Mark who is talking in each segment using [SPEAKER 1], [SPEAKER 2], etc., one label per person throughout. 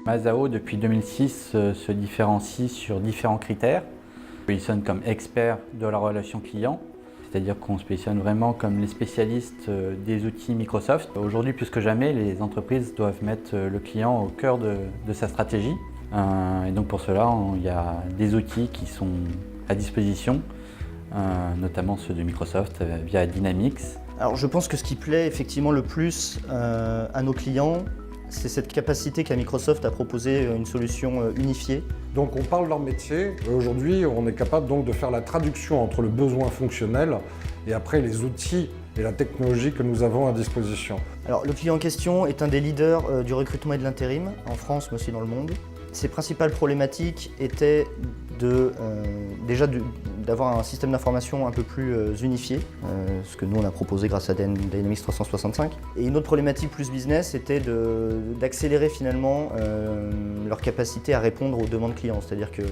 [SPEAKER 1] Mazao, depuis 2006, se différencie sur différents critères. On se positionne comme expert de la relation client, c'est-à-dire qu'on se positionne vraiment comme les spécialistes des outils Microsoft. Aujourd'hui, plus que jamais, les entreprises doivent mettre le client au cœur de sa stratégie. Et donc pour cela, il y a des outils qui sont à disposition, notamment ceux de Microsoft via Dynamics.
[SPEAKER 2] Alors je pense que ce qui plaît effectivement le plus à nos clients, c'est cette capacité qu'a Microsoft à proposer une solution unifiée.
[SPEAKER 3] Donc on parle leur métier, et aujourd'hui on est capable donc de faire la traduction entre le besoin fonctionnel et après les outils et la technologie que nous avons à disposition.
[SPEAKER 2] Alors le client en question est un des leaders du recrutement et de l'intérim, en France mais aussi dans le monde. Ses principales problématiques étaient déjà d'avoir un système d'information un peu plus unifié, ce que nous on a proposé grâce à Dynamics 365. Et une autre problématique plus business était d'accélérer finalement leur capacité à répondre aux demandes clients. C'est-à-dire que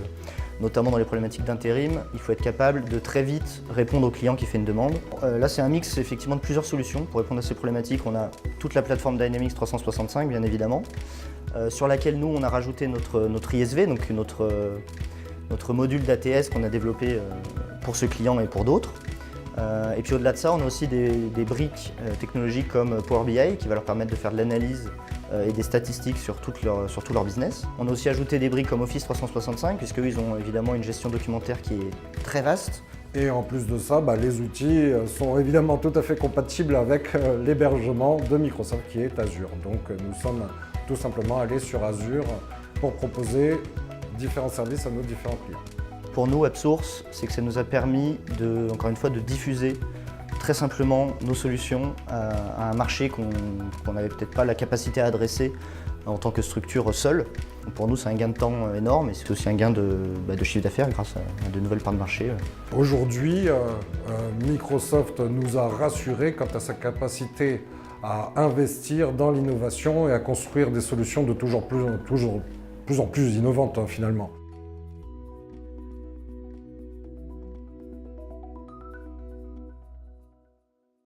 [SPEAKER 2] notamment dans les problématiques d'intérim, il faut être capable de très vite répondre au client qui fait une demande. Là c'est un mix effectivement de plusieurs solutions pour répondre à ces problématiques. On a toute la plateforme Dynamics 365 bien évidemment, sur laquelle nous on a rajouté notre ISV, donc notre module d'ATS qu'on a développé pour ce client et pour d'autres. Et puis au-delà de ça, on a aussi des briques technologiques comme Power BI qui va leur permettre de faire de l'analyse et des statistiques sur tout leur business. On a aussi ajouté des briques comme Office 365 puisqu'eux ils ont évidemment une gestion documentaire qui est très vaste.
[SPEAKER 3] Et en plus de ça, les outils sont évidemment tout à fait compatibles avec l'hébergement de Microsoft qui est Azure. Donc nous sommes tout simplement allés sur Azure pour proposer différents services à nos différents clients.
[SPEAKER 2] Pour nous, WebSource, c'est que ça nous a permis encore une fois, de diffuser très simplement nos solutions à un marché qu'on n'avait peut-être pas la capacité à adresser en tant que structure seule. Pour nous, c'est un gain de temps énorme et c'est aussi un gain de chiffre d'affaires grâce à de nouvelles parts de marché.
[SPEAKER 3] Aujourd'hui, Microsoft nous a rassurés quant à sa capacité à investir dans l'innovation et à construire des solutions de plus en plus innovantes finalement.